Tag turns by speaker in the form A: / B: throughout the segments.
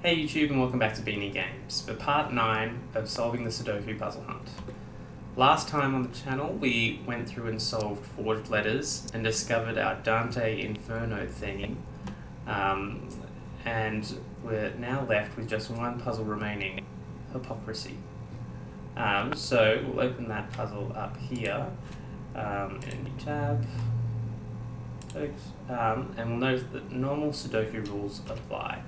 A: Hey YouTube, and welcome back to Beanie Games for part 9 of solving the Sudoku Puzzle Hunt. Last time on the channel we went through and solved forged letters and discovered our Dante Inferno theme, and we're now left with just one puzzle remaining, hypocrisy. So we'll open that puzzle up here, in a new tab, and we'll notice that normal Sudoku rules apply.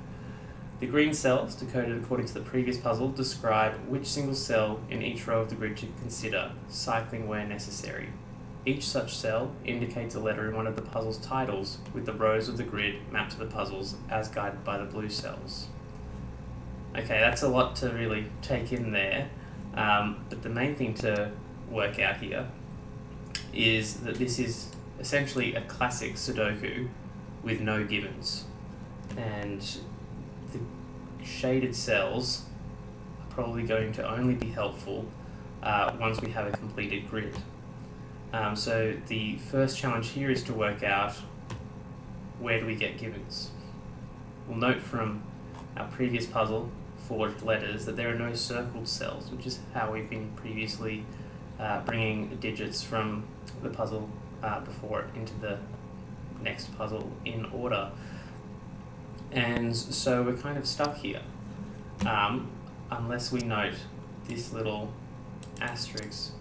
A: The green cells, decoded according to the previous puzzle, describe which single cell in each row of the grid to consider, cycling where necessary. Each such cell indicates a letter in one of the puzzle's titles, with the rows of the grid mapped to the puzzles as guided by the blue cells. Okay, that's a lot to really take in there, but the main thing to work out here is that this is essentially a classic Sudoku with no givens, and the shaded cells are probably going to only be helpful once we have a completed grid. So the first challenge here is to work out where do we get givens. We'll note from our previous puzzle, forged letters, that there are no circled cells, which is how we've been previously bringing digits from the puzzle before it into the next puzzle in order. And so we're kind of stuck here, unless we note this little asterisk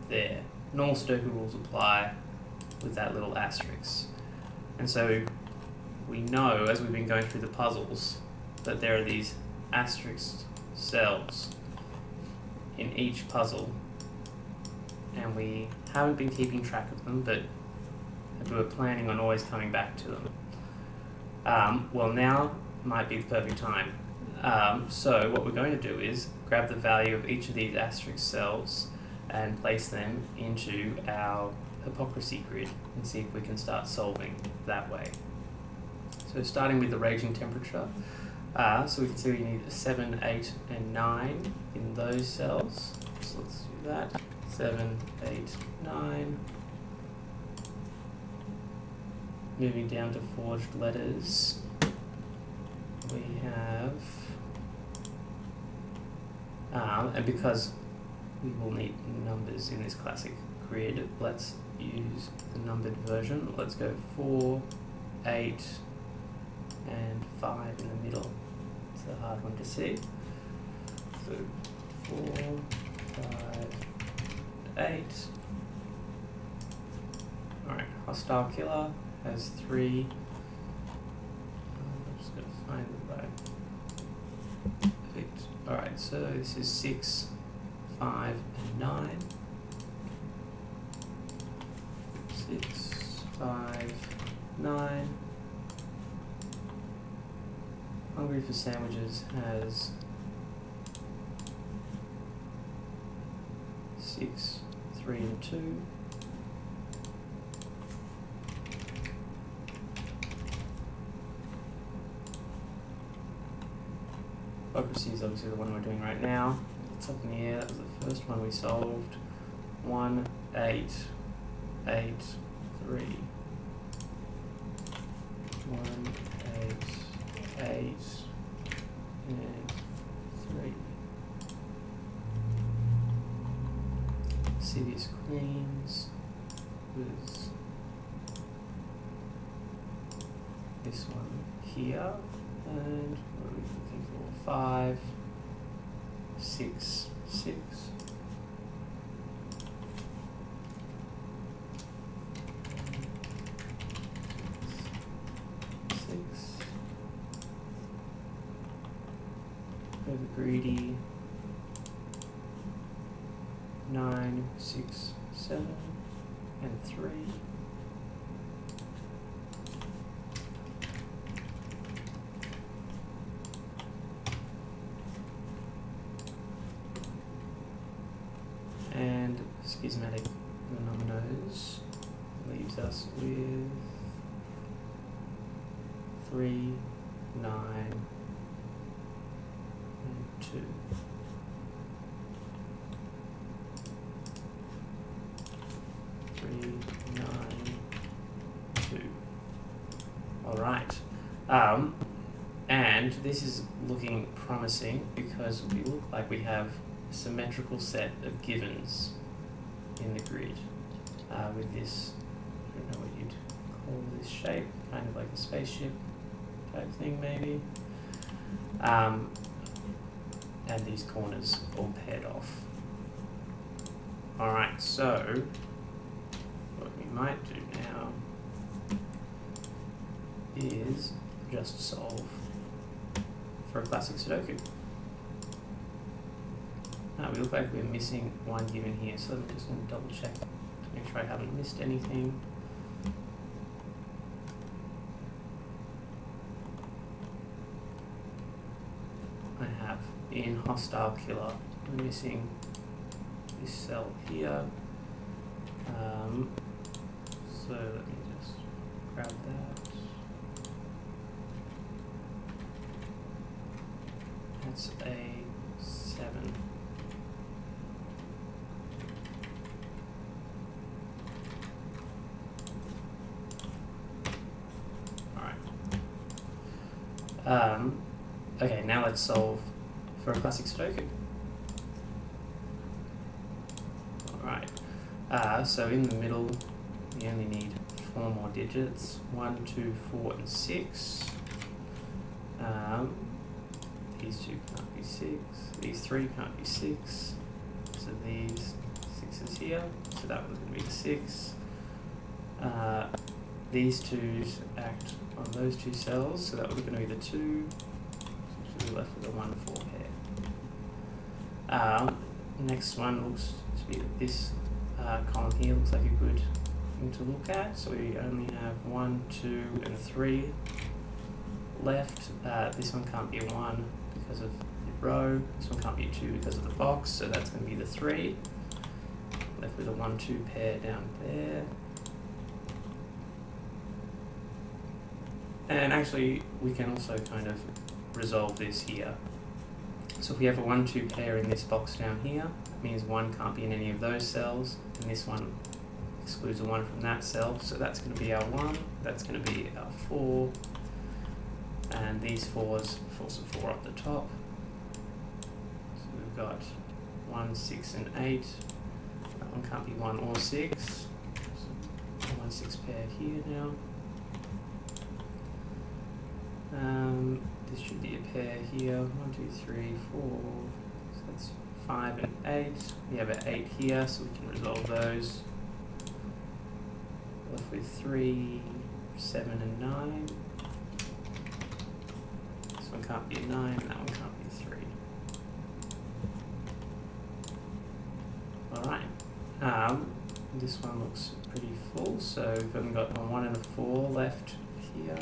A: there. Normal Sudoku rules apply with that little asterisk. And so we know, as we've been going through the puzzles, that there are these asterisk cells in each puzzle, and we haven't been keeping track of them, but we were planning on always coming back to them. Well, now might be the perfect time. So what we're going to do is grab the value of each of these asterisk cells and place them into our hypocrisy grid and see if we can start solving that way. So starting with the raging temperature, so we can see we need a 7, 8, and 9 in those cells. So let's do that. 7, 8, 9. Moving down to forged letters, we have, and because we will need numbers in this classic grid, let's use the numbered version. Let's go 4, 8, and 5 in the middle. It's a hard one to see. So 4, 5, 8. Alright, hostile killer has 3. I'm just going to find the right. Perfect. Alright, so this is 6, 5, and 9. 6, 5, 9. Hungry for Sandwiches has 6, 3, and 2. Hypocrisy is obviously the one we're doing right now. It's up in the air. That was the first one we solved. 1, 8, 8, 3. 1, 8, 8, and 3. Serious Queens was this one here. And what are we looking for? 5, 6, 6. 6. Over greedy. 9, 6, 7, and 3. And schismatic monominoes leaves us with 3, 9, and 2. 3, 9, 2. All right. And And this is looking promising because we look like we have a symmetrical set of givens in the grid with this, I don't know what you'd call this shape, kind of like a spaceship type thing maybe. And these corners all paired off. Alright, so what we might do now is just solve for a classic Sudoku. Now we look like we're missing one given here, so I'm just going to double check to make sure I haven't missed anything. I have in hostile killer, we're missing this cell here. So let me just grab that. That's a 7. Alright. Okay, now let's solve for a classic Sudoku. Alright. So in the middle, we only need 4 more digits. 1, 2, 4, and 6. These 2 can't be 6. These 3 can't be 6. So these 6s here. So that one's going to be the 6. These 2s act on those 2 cells. So that was going to be the 2. So we're left with a 1, 4 pair. Next one looks to be this column here. Looks like a good thing to look at. So we only have 1, 2, and 3 left. This one can't be a 1 because of the row. This one can't be a 2 because of the box. So that's going to be the 3. Left with a 1, 2 pair down there. And actually, we can also kind of resolve this here. So if we have a 1, 2 pair in this box down here, it means 1 can't be in any of those cells, and this one excludes a 1 from that cell, so that's going to be our 1, that's going to be our 4, and these 4s force a 4 up the top. So we've got 1, 6, and 8. That one can't be 1 or 6. So 1, 6 pair here now. This should be a pair here. 1, 2, 3, 4. So that's 5 and 8. We have an 8 here, so we can resolve those. Left with 3, 7, and 9. This one can't be a 9, and that one can't be a 3. Alright. This one looks pretty full, so we've only got a 1 and a 4 left here.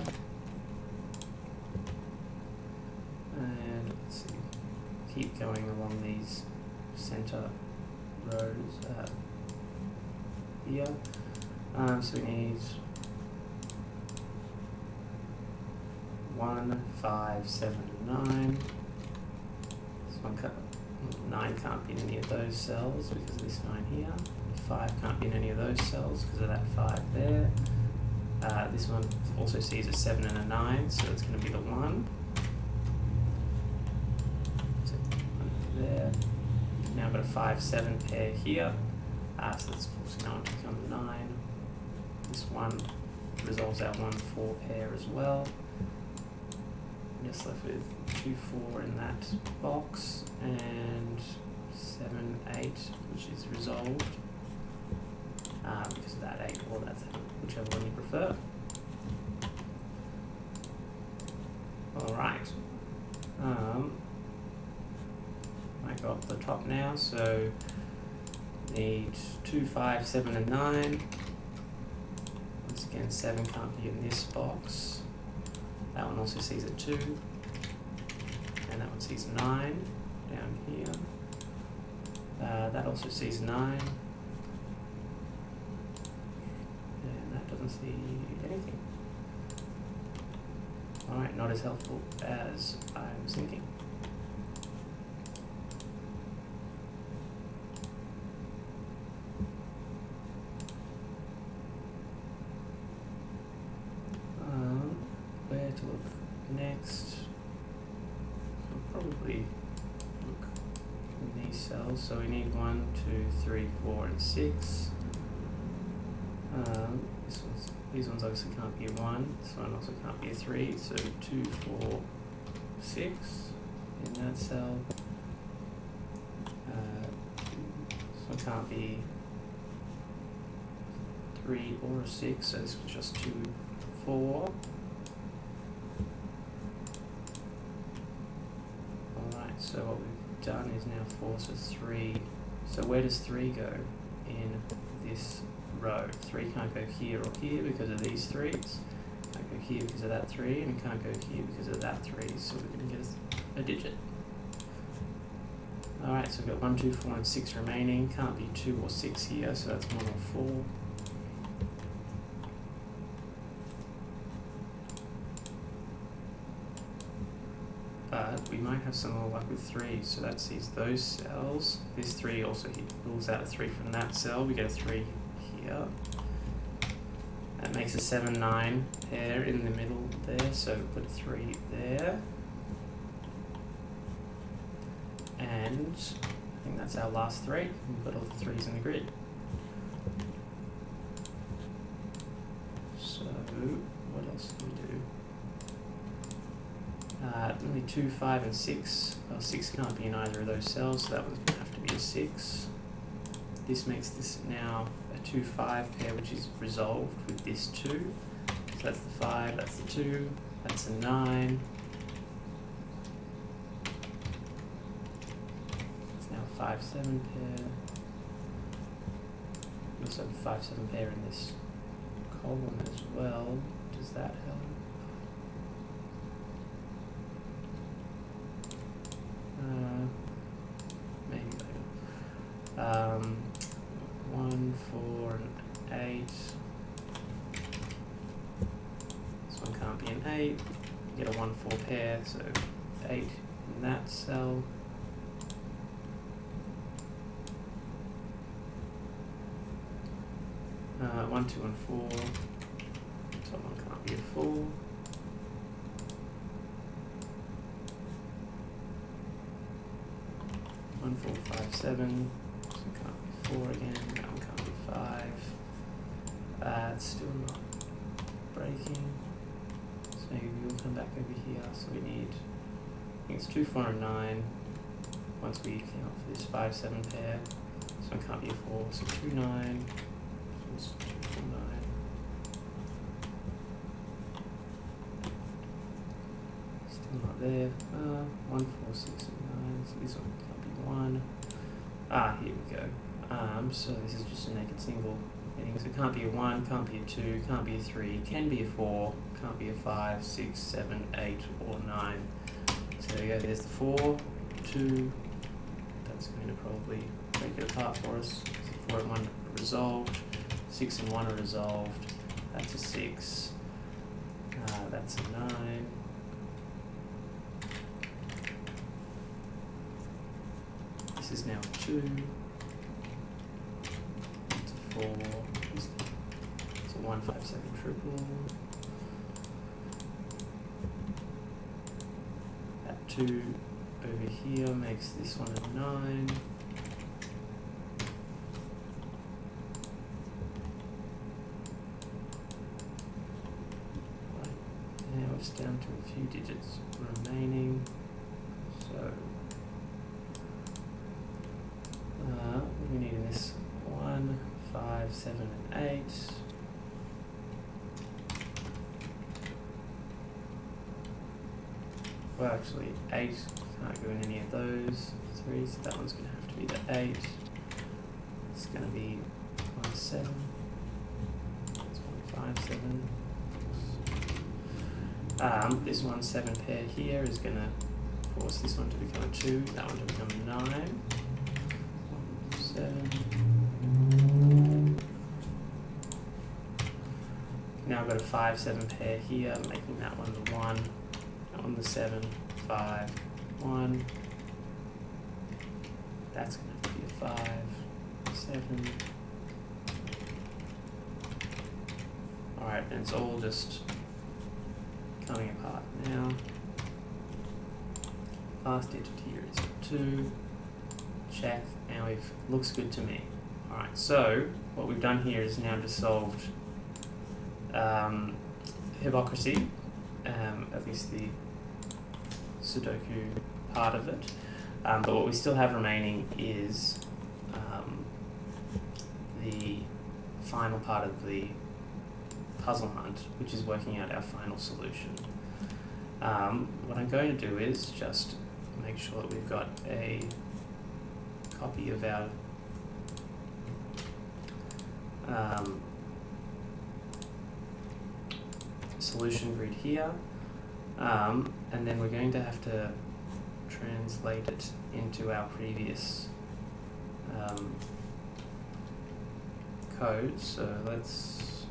A: And let's see, keep going along these center rows here. So we need 1, 5, 7, and 9. This one 9 can't be in any of those cells because of this 9 here. 5 can't be in any of those cells because of that 5 there. This one also sees a 7 and a 9, so it's going to be the 1. There. Now I've got a 5, 7 pair here, so that's forcing that one to become 9. This one resolves our 1, 4 pair as well. I'm just left with 2, 4 in that box, and 7, 8, which is resolved because of that 8 or that 7, whichever one you prefer. Alright. I got the top now, so need 2, 5, 7, and 9. Once again, 7 can't be in this box. That one also sees a 2. And that one sees 9 down here. That also sees 9. And that doesn't see anything. Alright, not as helpful as I was thinking. Where to look next? probably look in these cells. So we need 1, 2, 3, 4, and 6. These ones obviously can't be a 1. This one also can't be a 3. So 2, 4, 6 in that cell. This one can't be 3 or a 6. So this was just 2, 4. Alright, so what we've done is now 4, so 3. So where does 3 go in this row? 3 can't go here or here because of these 3s. Can't go here because of that 3, and it can't go here because of that 3. So we're going to get a digit. Alright, so we've got 1, 2, 4, and 6 remaining. Can't be 2 or 6 here, so that's 1 or 4. But we might have some more luck with 3, so that sees those cells. This 3 also rules out a 3 from that cell. We get a 3 here. That makes a 7, 9 pair in the middle there, so put 3 there. And I think that's our last 3. We've got all the 3s in the grid. So what else do we do? Only 2, 5, and 6. Well, 6 can't be in either of those cells, so that one's going to have to be a 6. This makes this now a 2, 5 pair, which is resolved with this 2. So that's the 5, that's the 2, that's a 9. It's now a 5, 7 pair. We also have a 5, 7 pair in this column as well. Does that help? Maybe later. 1, 4, and 8. This one can't be an 8. You get a 1, 4 pair, so 8 in that cell. Uh, 1, 2, and 4. So one can't be a 4. 1, 4, 5, 7. So it can't be 4 again. That one can't be 5. It's still not breaking. So maybe we'll come back over here. So we need, I think it's 2, 4, and 9. Once we count for this 5, 7 pair. This one can't be a 4. So 2, 9. This one's 2, 4, 9. Still not there. 1, 4, 6, and 9. So this one can't be 1. Here we go. So this is just a naked single heading. So it can't be a 1, can't be a 2, can't be a 3, can be a 4, can't be a 5, 6, 7, 8, or 9. So there you go, there's the 4, 2. That's going to probably break it apart for us. So 4 and 1 are resolved, 6 and 1 are resolved. That's a 6. That's a 9. This is now 2. It's a 4. It's a 1, 5, 7 triple. That 2 over here makes this one a 9. Right. Now it's down to a few digits remaining. So what do we need in this? 1, 5, 7, and 8. Well, actually, 8 can't go in any of those 3, so that one's going to have to be the 8. It's going to be 1, 7. That's 1, 5, 7. This 1, 7 pair here is going to force this one to become a 2, that one to become a 9. 1, 7. Now I've got a 5, 7 pair here, making that one the 1, that one the 7, 5, 1. That's going to have to be a 5, 7. Alright, and it's all just coming apart now. last digit here is 2. Check, and it looks good to me. Alright, so what we've done here is now just solved hypocrisy, at least the Sudoku part of it. But what we still have remaining is the final part of the puzzle hunt, which is working out our final solution. What I'm going to do is just make sure that we've got a copy of our solution grid here, and then we're going to have to translate it into our previous code. So let's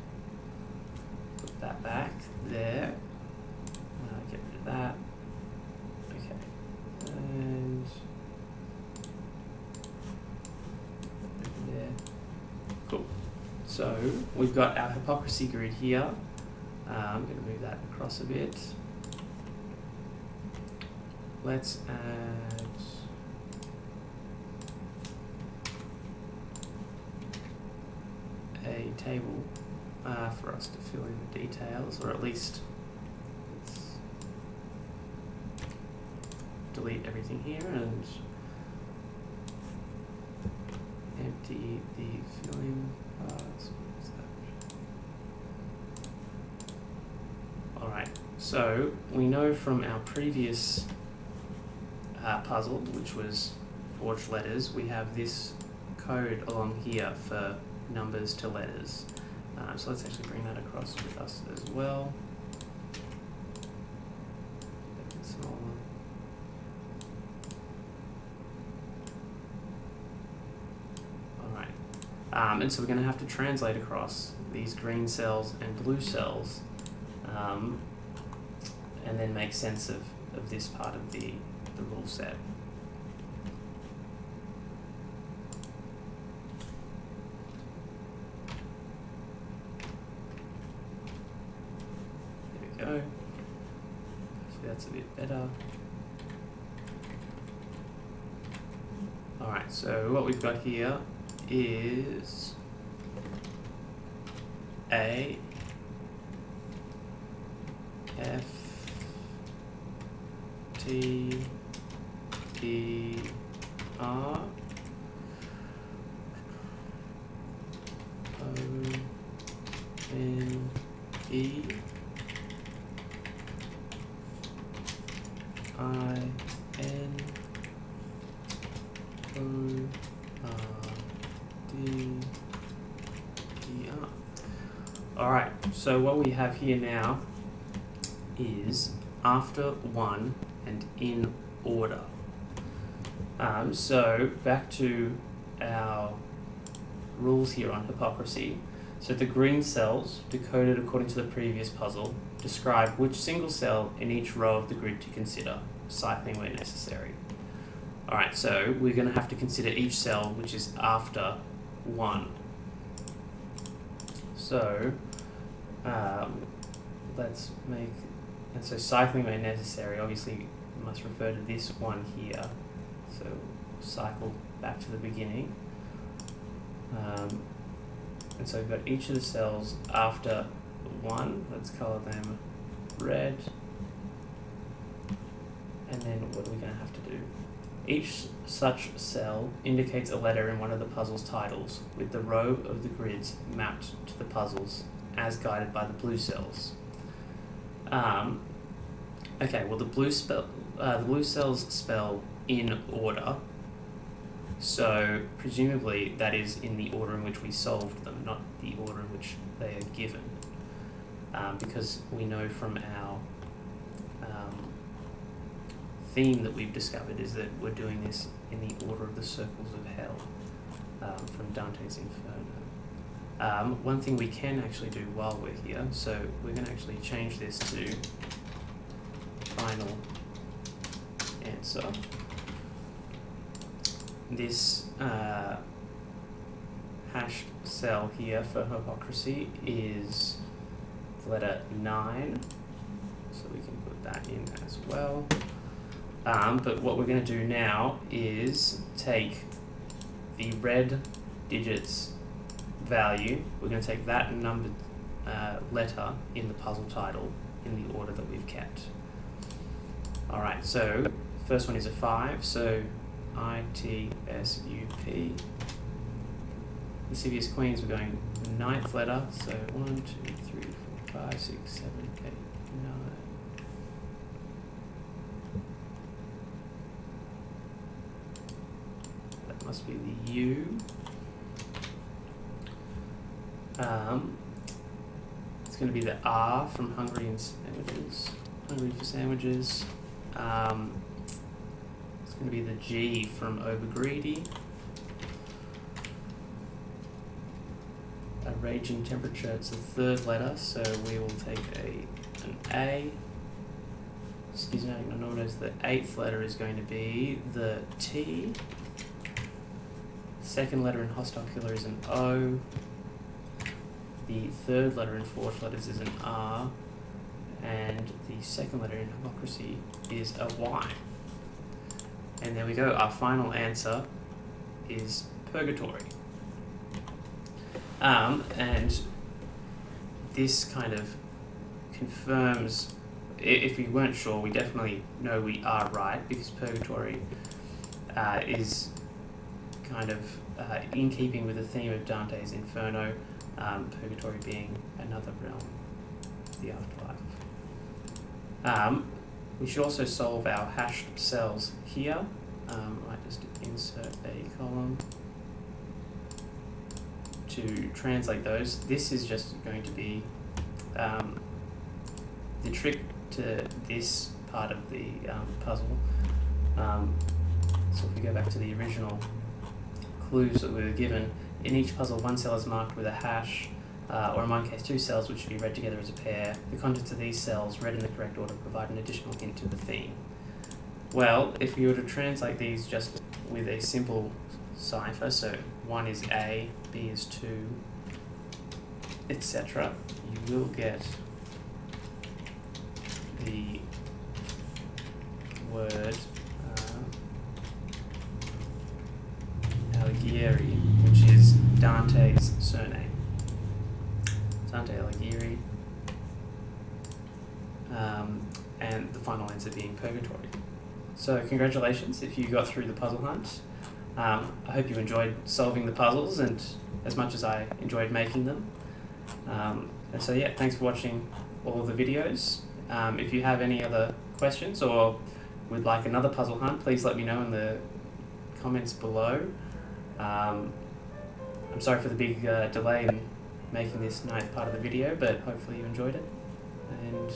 A: put that back there. Get rid of that. Okay, and there. Cool. So we've got our hypocrisy grid here. I'm going to move that across a bit. Let's add a table for us to fill in the details, or at least let's delete everything here and empty the filling parts. Alright, so we know from our previous puzzle, which was forged letters, we have this code along here for numbers to letters. So let's actually bring that across with us as well. Alright, and so we're going to have to translate across these green cells and blue cells, and then make sense of this part of the rule set. There we go. Hopefully that's a bit better. Alright, so what we've got here is A, F, T, E, R, O, N, E, I, N, O, R, D, E, R. Alright, so what we have here now is after 1 and in order. So back to our rules here on hypocrisy. So the green cells, decoded according to the previous puzzle, describe which single cell in each row of the grid to consider, cycling where necessary. Alright, so we're going to have to consider each cell which is after 1. So let's make, and so cycling where necessary, obviously we must refer to this one here. So cycle back to the beginning. And so we've got each of the cells after 1. Let's colour them red. And then what are we going to have to do? Each such cell indicates a letter in one of the puzzle's titles, with the row of the grids mapped to the puzzles as guided by the blue cells. Okay, well the blue cells spell in order, so presumably that is in the order in which we solved them, not the order in which they are given, because we know from our theme that we've discovered is that we're doing this in the order of the circles of hell, from Dante's Inferno. One thing we can actually do while we're here, so we're going to actually change this to final answer. This hashed cell here for hypocrisy is the letter 9, so we can put that in as well. But what we're going to do now is take the red digits value, we're going to take that numbered letter in the puzzle title in the order that we've kept. Alright, so first one is a 5, so ITSUP. Lascivious Queens, we're going 9th letter, so 1, 2, 3, 4, 5, 6, 7, 8, 9. That must be the U. It's going to be the R from Hungry and Sandwiches. Hungry for Sandwiches. It's going to be the G from Overgreedy. A Raging Temperature, it's the 3rd letter, so we will take an A. Excuse me, I notice the 8th letter is going to be the T. 2nd letter in Hostocular is an O. The 3rd letter in 4th letters is an R. And the 2nd letter in Democracy is a Y. And there we go, our final answer is Purgatory. And this kind of confirms, if we weren't sure, we definitely know we are right, because Purgatory is kind of in keeping with the theme of Dante's Inferno, Purgatory being another realm, the afterlife. We should also solve our hashed cells here. I might just insert a column to translate those. This is just going to be the trick to this part of the puzzle. So if we go back to the original clues that we were given, in each puzzle one cell is marked with a hash, or in my case 2 cells which should be read together as a pair. The contents of these cells, read in the correct order, provide an additional hint to the theme. Well, if you were to translate these just with a simple cipher, so 1 is A, B is 2, etc., you will get the word Alighieri, which is Dante's surname. Dante Alighieri. And the final answer being Purgatory. So congratulations if you got through the puzzle hunt. I hope you enjoyed solving the puzzles and as much as I enjoyed making them. And so yeah, thanks for watching all of the videos. If you have any other questions or would like another puzzle hunt, please let me know in the comments below. I'm sorry for the big delay in making this 9th part of the video, but hopefully you enjoyed it. And